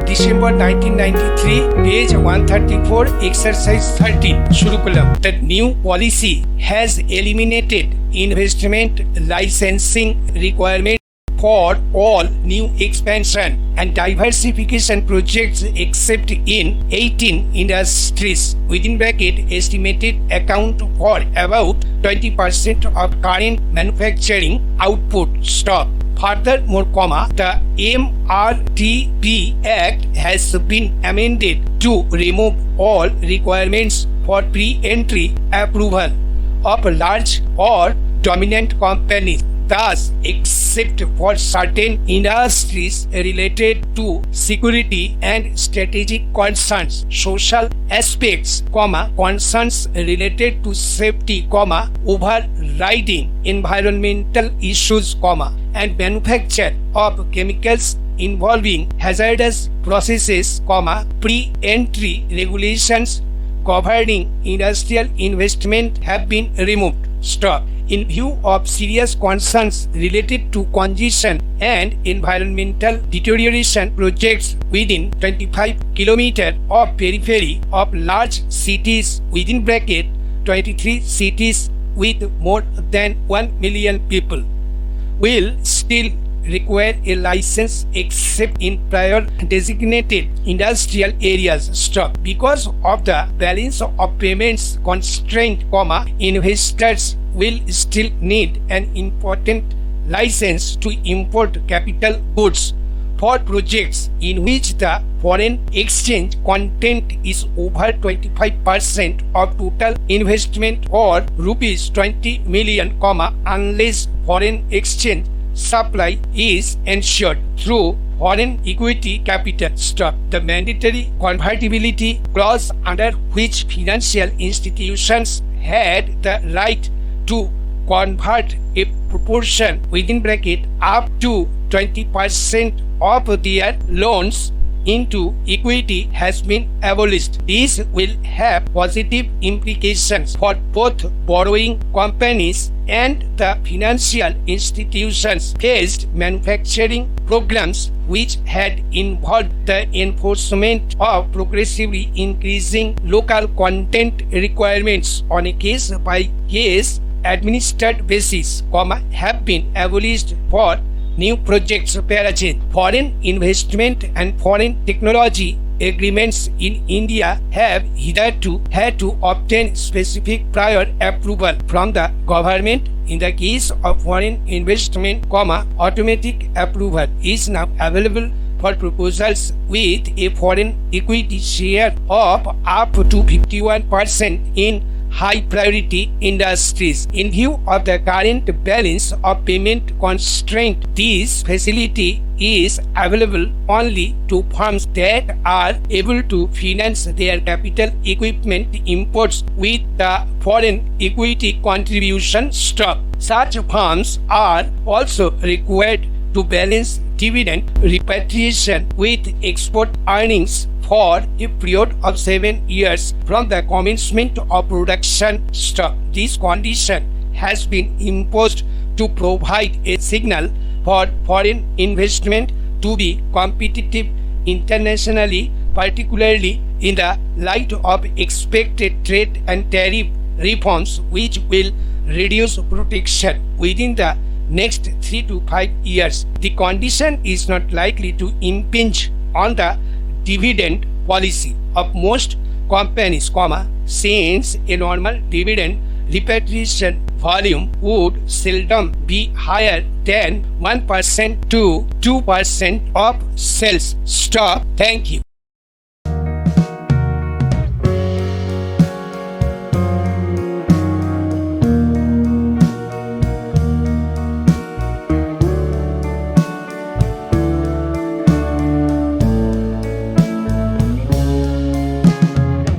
December 1993, page 134, exercise 13 शुरू करलाम. The new policy has eliminated investment licensing requirement for all new expansion and diversification projects except in 18 industries within bracket estimated account for about 20% of current manufacturing output stock. Furthermore, the MRTP Act has been amended to remove all requirements for pre-entry approval of large or dominant companies, thus except for certain industries related to security and strategic concerns, social aspects, concerns related to safety, overriding environmental issues, and manufacture of chemicals involving hazardous processes, pre-entry regulations governing industrial investment have been removed. Stop. In view of serious concerns related to congestion and environmental deterioration, projects within 25 km of periphery of large cities within bracket 23 cities with more than 1 million people will still require a license except in prior designated industrial areas. Stop. Because of the balance of payments constraint, investors will still need an important license to import capital goods for projects in which the foreign exchange content is over 25% of total investment or rupees 20 million, unless foreign exchange supply is ensured through foreign equity capital. Stop. The mandatory convertibility clause under which financial institutions had the right to convert a proportion within bracket up to 20% of their loans into equity has been abolished. This will have positive implications for both borrowing companies and the financial institutions faced manufacturing programs which had involved the enforcement of progressively increasing local content requirements on a case-by-case administered basis, have been abolished for new projects. Foreign investment and foreign technology agreements in India have hitherto had to obtain specific prior approval from the government. In the case of foreign investment, automatic approval is now available for proposals with a foreign equity share of up to 51% in high priority industries. In view of the current balance of payment constraint, this facility is available only to firms that are able to finance their capital equipment imports with the foreign equity contribution stock. Such firms are also required to balance dividend repatriation with export earnings for a period of 7 years from the commencement of production. Stock. This condition has been imposed to provide a signal for foreign investment to be competitive internationally, particularly in the light of expected trade and tariff reforms which will reduce protection within the next 3 to 5 years. The condition is not likely to impinge on the dividend policy of most companies, since a normal dividend repatriation volume would seldom be higher than 1% to 2% of sales. Stop. Thank you.